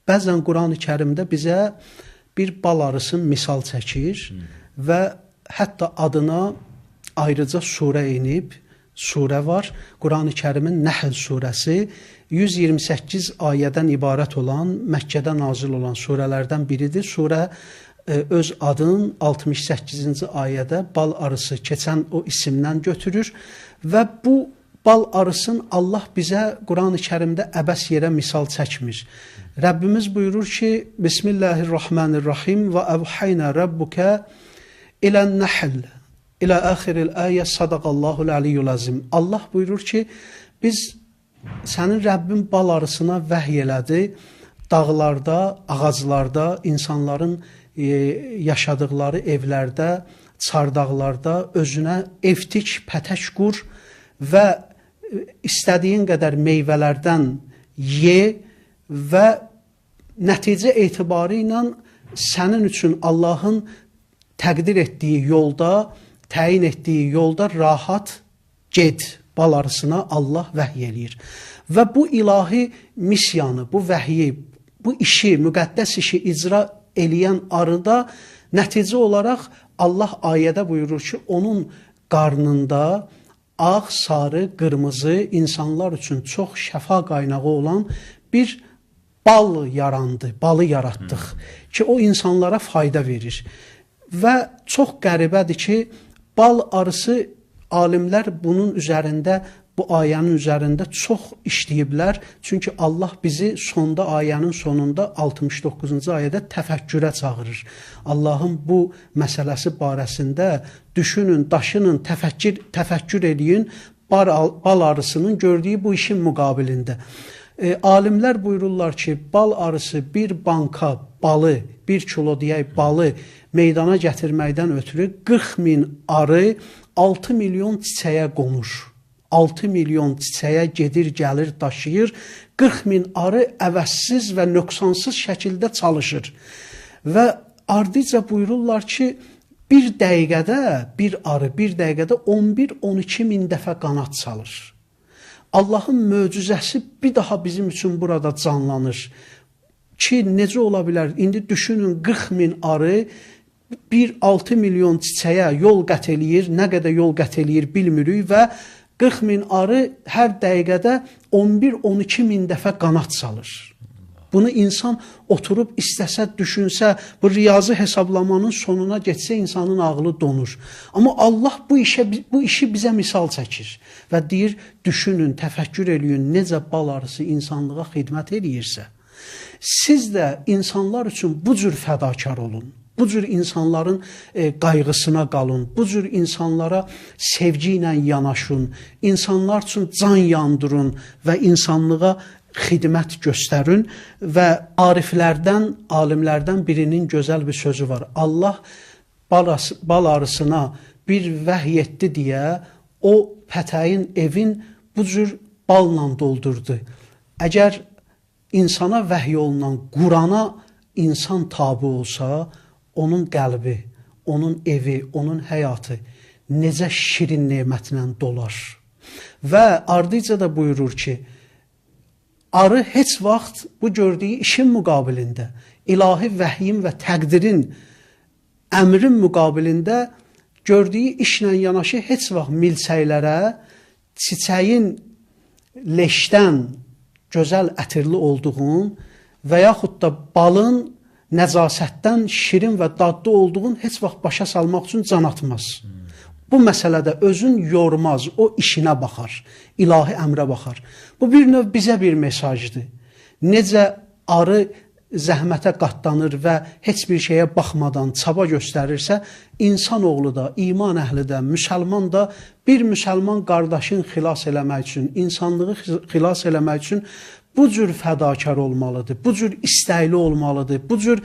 bəzən Quran-ı Kərimdə bizə bir bal arısı misal çəkir və hətta adına ayrıca surə inib, surə var. Quran-ı Kərimin Nəhl surəsi 128 ayədən ibarət olan, Məkkədə nazil olan surələrdən biridir. Surə öz adının 68-ci ayədə bal arısı keçən o isimdən götürür və bu bal arısın Allah bizə Quran-ı Kərimdə əbəs yerə misal çəkmir. Rəbbimiz buyurur ki, Bismillahirrahmanirrahim və əvhəynə rəbbukə ilən nəhl ilə əxiril əyə sadaqallahul əliyyul əzim. Allah buyurur ki, biz sənin Rəbbin bal arısına vəhy elədi, dağlarda, ağaclarda, insanların yaşadıqları evlərdə, çardaqlarda özünə evtik, pətək qur və istədiyin qədər meyvələrdən ye və nəticə etibarı ilə sənin üçün Allahın təqdir etdiyi yolda, təyin etdiyi yolda rahat ged. Bal arısına Allah vəhy eləyir. Və bu ilahi misyanı, bu vəhyi, bu işi, müqəddəs işi icra eləyən arıda nəticə olaraq Allah ayədə buyurur ki, onun qarnında ağ, sarı, qırmızı, insanlar üçün çox şəfa qaynağı olan bir bal yarandı, balı yaratdıq ki, o insanlara fayda verir. Və çox qəribədir ki, bal arısı alimlər bunun üzərində, bu ayənin üzərində çox işləyiblər. Çünki Allah bizi sonda, ayənin sonunda 69-cu ayədə təfəkkürə çağırır. Allahın bu məsələsi barəsində düşünün, daşının, təfəkkür eləyin bal arısının gördüyü bu işin müqabilində. Alimlər buyururlar ki, bal arısı bir banka balı, 1 kilo deyək balı meydana gətirməkdən ötürü 40 min arı 6 milyon çiçəyə qonur. 6 milyon çiçəyə gedir, gəlir, daşıyır. 40 min arı əvəzsiz və nöqsansız şəkildə çalışır. Və ardıca buyururlar ki, bir dəqiqədə bir arı, bir dəqiqədə 11-12 min dəfə qanat çalır. Allahın möcüzəsi bir daha bizim üçün burada canlanır. Ki, necə ola bilər? İndi düşünün, 40 min arı 1-6 milyon çiçəyə yol qət eləyir, nə qədər yol qət eləyir bilmirik və 40 min arı hər dəqiqədə 11-12 min dəfə qanat çalır. Bunu insan oturub istəsə, düşünsə, bu riyazi hesablamanın sonuna getsə insanın ağlı donur. Amma Allah bu işi bizə misal çəkir və deyir, düşünün, təfəkkür eləyin, necə bal arısı insanlığa xidmət eləyirsə, siz də insanlar üçün bu cür fədakar olun. Bu cür insanların qayğısına qalın, bu cür insanlara sevgi ilə yanaşın, insanlar üçün can yandırın və insanlığa xidmət göstərin və ariflərdən, alimlərdən birinin gözəl bir sözü var. Allah bal arısına bir vəhy etdi deyə o pətəyin evin bu cür balla doldurdu. Əgər insana vəhy olunan Qurana insan tabi olsa, onun qəlbi, onun evi, onun həyatı necə şirin nemətlə dolar. Və ardıca da buyurur ki, arı heç vaxt bu gördüyü işin müqabilində, ilahi vəhyin və təqdirin, əmrin müqabilində gördüyü işlə yanaşı heç vaxt milçəklərə, çiçəyin leşdən gözəl ətirli olduğun və yaxud da balın nəzasətdən şirin və dadlı olduğun heç vaxt başa salmaq üçün can atmaz. Bu məsələdə özün yormaz, o işinə baxar, ilahi əmrə baxar. Bu bir növ bizə bir mesajdır. Necə arı zəhmətə qatlanır və heç bir şeyə baxmadan çaba göstərirsə, insanoğlu da, iman əhli də, müsəlman da bir müsəlman qardaşın xilas eləmək üçün, insanlığı xilas eləmək üçün bu cür fədakar olmalıdır, bu cür istəkli olmalıdır, bu cür